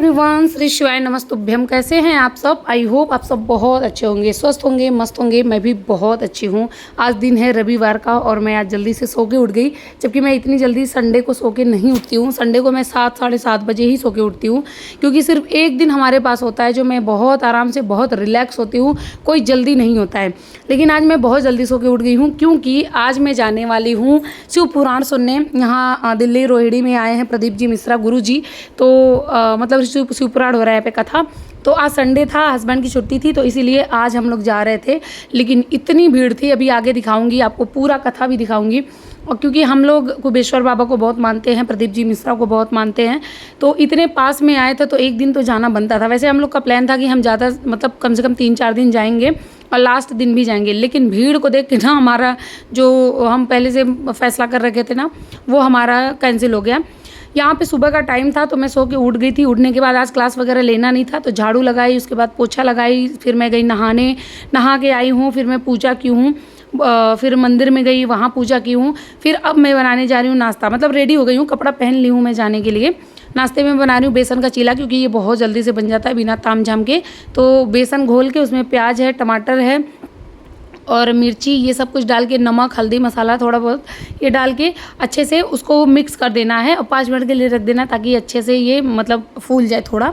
Everyone, Shri शिवाय नमस्तुभ्यम। कैसे हैं आप सब? आई होप आप सब बहुत अच्छे होंगे, स्वस्थ होंगे, मस्त होंगे। मैं भी बहुत अच्छी हूँ। आज दिन है रविवार का और मैं आज जल्दी से सो के उठ गई, जबकि मैं इतनी जल्दी संडे को सो के नहीं उठती हूँ। संडे को मैं 7 साढ़े 7 बजे ही सो के उठती हूँ, क्योंकि सिर्फ एक दिन हमारे पास होता है जो मैं बहुत आराम से बहुत रिलैक्स होती हूँ, कोई जल्दी नहीं होता है। लेकिन आज मैं बहुत जल्दी सो के उठ गई हूँ, क्योंकि आज मैं जाने वाली हूँ शिव पुराण सुनने। यहाँ दिल्ली रोहिणी में आए हैं प्रदीप जी मिश्रा गुरु जी, तो मतलब शिव पुराण हो रहा है पे कथा। तो आज संडे था, हस्बैंड की छुट्टी थी, तो इसीलिए आज हम लोग जा रहे थे। लेकिन इतनी भीड़ थी, अभी आगे दिखाऊंगी आपको, पूरा कथा भी दिखाऊंगी। और क्योंकि हम लोग कुबेश्वर बाबा को बहुत मानते हैं, प्रदीप जी मिश्रा को बहुत मानते हैं, तो इतने पास में आए थे तो एक दिन तो जाना बनता था। वैसे हम लोग का प्लान था कि हम ज़्यादा मतलब कम से कम 3-4 दिन जाएंगे और लास्ट दिन भी जाएंगे, लेकिन भीड़ को देख के ना हमारा जो हम पहले से फैसला कर रखे थे ना, वो हमारा कैंसिल हो गया। यहाँ पे सुबह का टाइम था तो मैं सो के उठ गई थी। उठने के बाद आज क्लास वगैरह लेना नहीं था, तो झाड़ू लगाई, उसके बाद पोछा लगाई, फिर मैं गई नहाने, नहा के आई हूँ, फिर मैं पूजा की हूँ, फिर मंदिर में गई, वहाँ पूजा की हूँ। फिर अब मैं बनाने जा रही हूँ नाश्ता, मतलब रेडी हो गई हूँ, कपड़ा पहन ली हूँ मैं जाने के लिए। नाश्ते में बना रही हूँ बेसन का चीला, क्योंकि ये बहुत जल्दी से बन जाता है बिना ताम झाम के। तो बेसन घोल के उसमें प्याज है, टमाटर है और मिर्ची, ये सब कुछ डाल के, नमक हल्दी मसाला थोड़ा बहुत ये डाल के अच्छे से उसको मिक्स कर देना है और 5 मिनट के लिए रख देना, ताकि अच्छे से ये मतलब फूल जाए थोड़ा।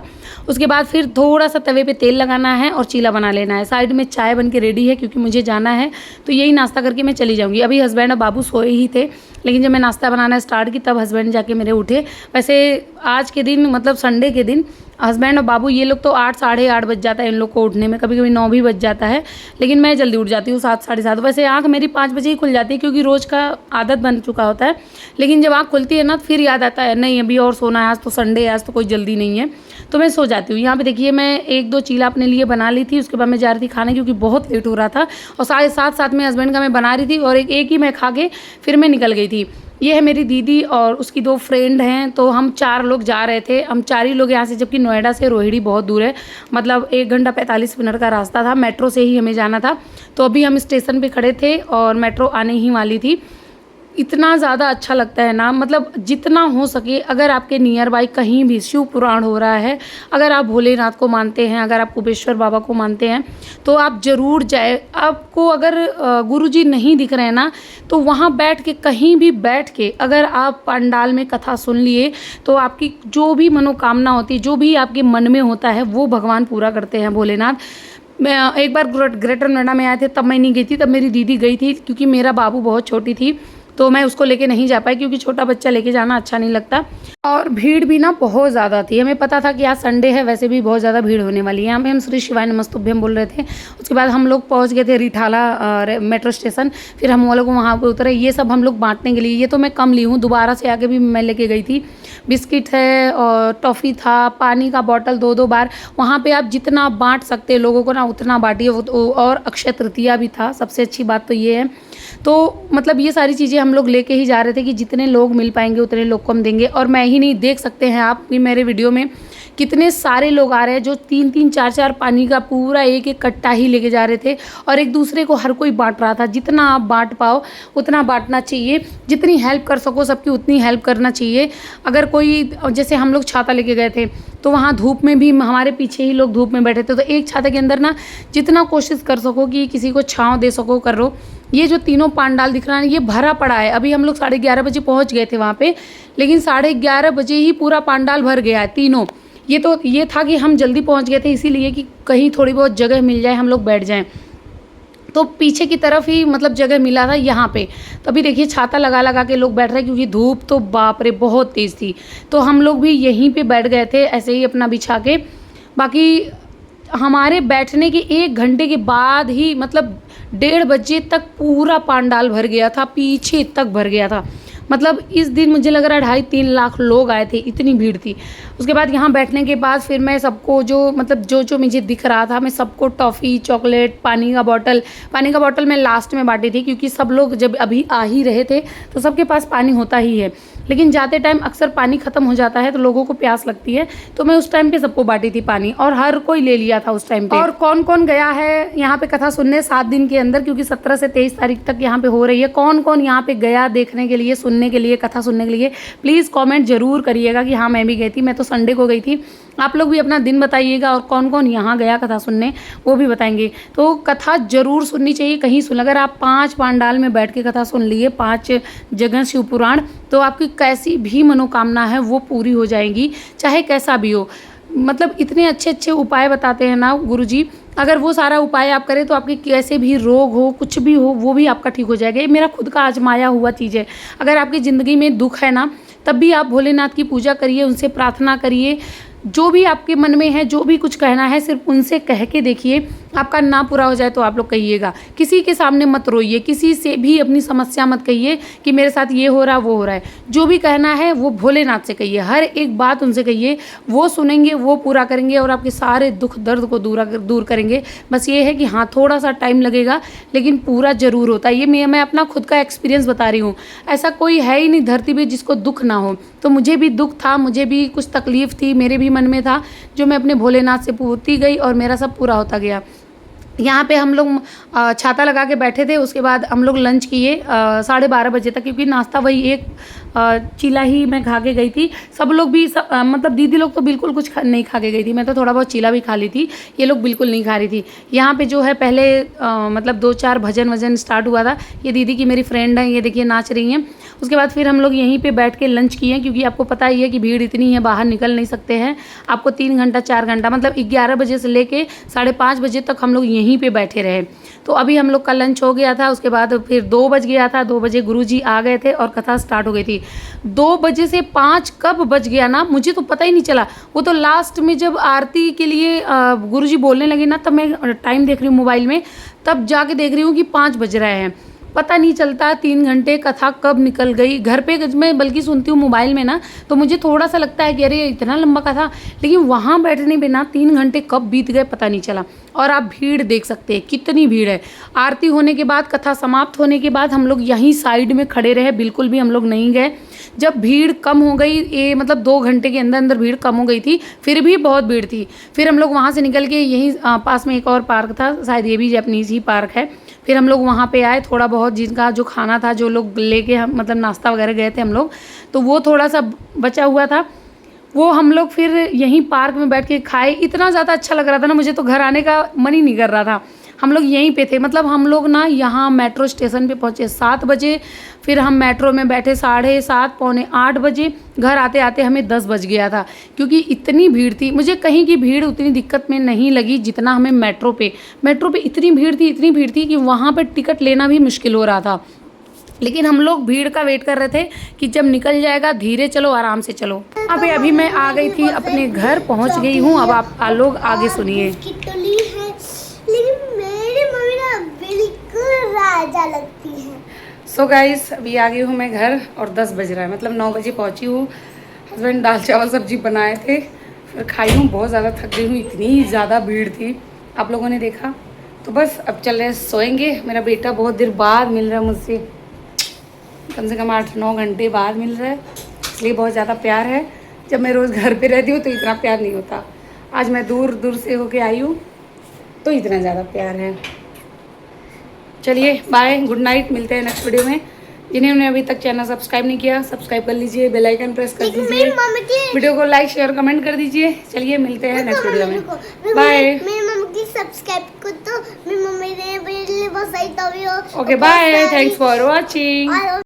उसके बाद फिर थोड़ा सा तवे पे तेल लगाना है और चीला बना लेना है। साइड में चाय बन के रेडी है, क्योंकि मुझे जाना है, तो यही नाश्ता करके मैं चली जाऊँगी। अभी हस्बैंड और बाबू सोए ही थे, लेकिन जब मैं नाश्ता बनाना स्टार्ट की तब हस्बैंड जाके मेरे उठे। वैसे आज के दिन मतलब संडे के दिन हस्बैंड और बाबू ये लोग तो 8 साढ़े 8 बज जाता है इन लोग को उठने में, कभी कभी 9 भी बज जाता है, लेकिन मैं जल्दी उठ जाती हूँ 7 साढ़े 7। वैसे आँख मेरी 5 बजे ही खुल जाती है, क्योंकि रोज़ का आदत बन चुका होता है। लेकिन जब आँख खुलती है ना, फिर याद आता है नहीं अभी और सोना है, आज तो संडे है, आज तो कोई जल्दी नहीं है, तो मैं सो जाती हूँ। यहाँ पे देखिए मैं 1-2 चीला अपने लिए बना ली थी, उसके बाद मैं जा रही थी खाने, क्योंकि बहुत लेट हो रहा था। और साढ़े 7 में हस्बैंड का मैं बना रही थी और एक ही मैं खा के फिर मैं निकल गई थी। ये है मेरी दीदी और उसकी 2 फ्रेंड हैं, तो हम 4 लोग जा रहे थे। हम 4 ही लोग यहाँ से, जबकि नोएडा से रोहिणी बहुत दूर है, मतलब 1 घंटा 45 मिनट का रास्ता था, मेट्रो से ही हमें जाना था। तो अभी हम स्टेशन पे खड़े थे और मेट्रो आने ही वाली थी। इतना ज़्यादा अच्छा लगता है ना, मतलब जितना हो सके, अगर आपके नियर बाई कहीं भी शिव पुराण हो रहा है, अगर आप भोलेनाथ को मानते हैं, अगर आप कुबेश्वर बाबा को मानते हैं, तो आप ज़रूर जाए। आपको अगर गुरुजी नहीं दिख रहे हैं ना, तो वहाँ बैठ के, कहीं भी बैठ के अगर आप पंडाल में कथा सुन लिए, तो आपकी जो भी मनोकामना होती है, जो भी आपके मन में होता है, वो भगवान पूरा करते हैं भोलेनाथ। मैं एक बार ग्रेटर नोएडा में आए थे, तब मैं नहीं गई थी, तब मेरी दीदी गई थी, क्योंकि मेरा बाबू बहुत छोटी थी, तो मैं उसको लेके नहीं जा पाई, क्योंकि छोटा बच्चा लेके जाना अच्छा नहीं लगता। और भीड़ भी ना बहुत ज़्यादा थी। हमें पता था कि आज संडे है, वैसे भी बहुत ज़्यादा भीड़ होने वाली है। यहाँ पे हम श्री शिवाय नमस्तुभ्यम बोल रहे थे। उसके बाद हम लोग पहुँच गए थे रिठाला मेट्रो स्टेशन। फिर हम वो लोग वहाँ पर उतरे। ये सब हम लोग बांटने के लिए, ये तो मैं कम ली हूँ, दोबारा से आगे भी मैं लेके गई थी। बिस्किट है और टॉफ़ी था, पानी का बॉटल 2-2 बार। वहाँ पर आप जितना बाँट सकते लोगों को ना, उतना बांटिए। और अक्षय तृतीया भी था, सबसे अच्छी बात तो ये है। तो मतलब ये सारी चीज़ें हम लोग लेके ही जा रहे थे कि जितने लोग मिल पाएंगे उतने लोग को हम देंगे। और मैं ही नहीं, देख सकते हैं आप भी मेरे वीडियो में कितने सारे लोग आ रहे हैं, जो 3-3 4-4 पानी का पूरा एक कट्टा ही लेके जा रहे थे, और एक दूसरे को हर कोई बांट रहा था। जितना आप बांट पाओ उतना बांटना चाहिए, जितनी हेल्प कर सको सबकी उतनी हेल्प करना चाहिए। अगर कोई, जैसे हम लोग छाता लेके गए थे, तो वहाँ धूप में भी हमारे पीछे ही लोग धूप में बैठे थे, तो एक छाता के अंदर ना जितना कोशिश कर सको कि किसी को छाँव दे सको करो। ये जो तीनों पंडाल दिख रहा है, ये भरा पड़ा है। अभी हम लोग 11:30 बजे पहुँच गए थे वहाँ पे, लेकिन 11:30 बजे ही पूरा पंडाल भर गया है तीनों। ये था कि हम जल्दी पहुँच गए थे, इसीलिए कि कहीं थोड़ी बहुत जगह मिल जाए, हम लोग बैठ जाएं। तो पीछे की तरफ ही मतलब जगह मिला था यहाँ पे। तो अभी देखिए छाता लगा लगा के लोग बैठ रहे हैं, क्योंकि धूप तो बाप रे बहुत तेज़ थी। तो हम लोग भी यहीं पे बैठ गए थे, ऐसे ही अपना बिछा के। बाकी हमारे बैठने के 1 घंटे के बाद ही मतलब 1:30 बजे तक पूरा पंडाल भर गया था, पीछे तक भर गया था। मतलब इस दिन मुझे लग रहा है 2.5-3 लाख लोग आए थे, इतनी भीड़ थी। उसके बाद यहाँ बैठने के बाद फिर मैं सबको जो मतलब जो मुझे दिख रहा था, मैं सबको टॉफ़ी, चॉकलेट, पानी का बॉटल मैं लास्ट में बांटी थी, क्योंकि सब लोग जब अभी आ ही रहे थे तो सबके पास पानी होता ही है। लेकिन जाते टाइम अक्सर पानी ख़त्म हो जाता है, तो लोगों को प्यास लगती है, तो मैं उस टाइम पे सबको बांटी थी पानी, और हर कोई ले लिया था उस टाइम पे। और कौन कौन गया है यहाँ पे कथा सुनने 7 दिन के अंदर, क्योंकि 17 से 23 तारीख तक यहाँ पे हो रही है, कौन कौन यहाँ पे गया देखने के लिए, सुनने के लिए, कथा सुनने के लिए, प्लीज़ कॉमेंट जरूर करिएगा कि हाँ मैं भी गई थी। मैं तो संडे को गई थी, आप लोग भी अपना दिन बताइएगा और कौन कौन यहाँ गया कथा सुनने वो भी बताएंगे। तो कथा ज़रूर सुननी चाहिए, कहीं सुन, अगर आप 5 पांडाल में बैठ के कथा सुन लिए, 5 जगह शिव पुराण, तो आपकी कैसी भी मनोकामना है वो पूरी हो जाएगी, चाहे कैसा भी हो। मतलब इतने अच्छे अच्छे उपाय बताते हैं ना गुरुजी, अगर वो सारा उपाय आप करें तो आपके कैसे भी रोग हो, कुछ भी हो, वो भी आपका ठीक हो जाएगा। ये मेरा खुद का आजमाया हुआ चीज़ है। अगर आपकी ज़िंदगी में दुख है ना, तब भी आप भोलेनाथ की पूजा करिए, उनसे प्रार्थना करिए, जो भी आपके मन में है, जो भी कुछ कहना है, सिर्फ उनसे कह के देखिए। आपका ना पूरा हो जाए तो आप लोग कहिएगा, किसी के सामने मत रोइए, किसी से भी अपनी समस्या मत कहिए कि मेरे साथ ये हो रहा वो हो रहा है। जो भी कहना है वो भोलेनाथ से कहिए, हर एक बात उनसे कहिए, वो सुनेंगे, वो पूरा करेंगे और आपके सारे दुख दर्द को दूर करेंगे। बस ये है कि हाँ, थोड़ा सा टाइम लगेगा लेकिन पूरा ज़रूर होता है। ये मैं अपना खुद का एक्सपीरियंस बता रही हूँ। ऐसा कोई है ही नहीं धरती पे जिसको दुख ना हो। तो मुझे भी दुख था, मुझे भी कुछ तकलीफ़ थी, मेरे भी मन में था, जो मैं अपने भोलेनाथ से पूछती गई और मेरा सब पूरा होता गया। यहाँ पे हम लोग छाता लगा के बैठे थे। उसके बाद हम लोग लंच किए 12:30 बजे तक, क्योंकि नाश्ता वही एक चीला ही मैं खा के गई थी। सब लोग भी मतलब दीदी लोग तो बिल्कुल कुछ नहीं खा के गई थी, मैं तो थोड़ा बहुत चीला भी खा ली थी, ये लोग बिल्कुल नहीं खा रही थी। यहाँ पे जो है पहले मतलब 2-4 भजन वजन स्टार्ट हुआ था। ये दीदी की मेरी फ्रेंड है, ये देखिए नाच रही हैं। उसके बाद फिर हम लोग यहीं पे बैठ के लंच किए, क्योंकि आपको पता ही है कि भीड़ इतनी है, बाहर निकल नहीं सकते हैं। आपको 3 घंटा 4 घंटा मतलब 11 बजे से लेके 5:30 बजे तक हम लोग यहीं पे बैठे रहे। तो अभी हम लोग का लंच हो गया था। उसके बाद फिर 2 बज गया था, 2 बजे गुरुजी आ गए थे और कथा स्टार्ट हो गई थी। 2 बजे से 5 कब बज गया ना, मुझे तो पता ही नहीं चला। वो तो लास्ट में जब आरती के लिए गुरुजी बोलने लगे ना, तब मैं टाइम देख रही हूँ मोबाइल में, तब जाके देख रही हूँ कि 5 बज रहे हैं। पता नहीं चलता 3 घंटे कथा कब निकल गई। घर पे मैं बल्कि सुनती हूँ मोबाइल में ना, तो मुझे थोड़ा सा लगता है कि अरे इतना लंबा कथा, लेकिन वहाँ बैठने पे ना 3 घंटे कब बीत गए पता नहीं चला। और आप भीड़ देख सकते हैं कितनी भीड़ है। आरती होने के बाद, कथा समाप्त होने के बाद हम लोग यहीं साइड में खड़े रहे, बिल्कुल भी हम लोग नहीं गए। जब भीड़ कम हो गई, ये मतलब 2 घंटे के अंदर अंदर भीड़ कम हो गई थी, फिर भी बहुत भीड़ थी। फिर हम लोग वहाँ से निकल के यहीं पास में एक और पार्क था, शायद ये भी जापानीज़ ही पार्क है। फिर हम लोग वहाँ पे आए, थोड़ा बहुत जिनका जो खाना था, जो लोग लेके हम मतलब नाश्ता वगैरह गए थे हम लोग, तो वो थोड़ा सा बचा हुआ था, वो हम लोग फिर यहीं पार्क में बैठ के खाए। इतना ज़्यादा अच्छा लग रहा था ना, मुझे तो घर आने का मन ही नहीं कर रहा था। हम लोग यहीं पे थे, मतलब हम लोग ना यहाँ मेट्रो स्टेशन पे पहुँचे 7 बजे। फिर हम मेट्रो में बैठे 7:30 पौने 8 बजे। घर आते आते हमें 10 बज गया था, क्योंकि इतनी भीड़ थी। मुझे कहीं की भीड़ उतनी दिक्कत में नहीं लगी जितना हमें मेट्रो पे इतनी भीड़ थी कि वहाँ पर टिकट लेना भी मुश्किल हो रहा था। लेकिन हम लोग भीड़ का वेट कर रहे थे कि जब निकल जाएगा, धीरे चलो, आराम से चलो। अभी मैं आ गई थी अपने घर, पहुंच गई हूँ। अब आप लोग आगे सुनिए। लेकिन मेरी मम्मी ना बिल्कुल राजा लगती है। सो गाइस, अभी आ गई हूँ मैं घर और 10 बज रहा है, मतलब 9 बजे पहुँची हूँ। हस्बैंड दाल चावल सब्जी बनाए थे, फिर खाई हूँ। बहुत ज़्यादा थक गई हूँ, इतनी ज़्यादा भीड़ थी, आप लोगों ने देखा। तो बस अब चल रहे सोएंगे। मेरा बेटा बहुत देर बाद मिल रहा है मुझसे, कम से कम 8-9 घंटे बाद मिल रहा है, इसलिए बहुत ज़्यादा प्यार है। जब मैं रोज़ घर पे रहती हूँ तो इतना प्यार नहीं होता। आज मैं दूर दूर से होके आई हूँ तो इतना ज़्यादा प्यार है। चलिए बाय, गुड नाइट, मिलते हैं नेक्स्ट वीडियो में। जिन्होंने अभी तक चैनल सब्सक्राइब नहीं किया, सब्सक्राइब कर लीजिए, बेल आइकन प्रेस कर दीजिए, वीडियो को लाइक शेयर कमेंट कर दीजिए। चलिए मिलते हैं नेक्स्ट वीडियो में, बाय। मेरी मम्मी की सब्सक्राइब को तो मेरी मम्मी ने बहुत सही। Okay bye, thanks for watching.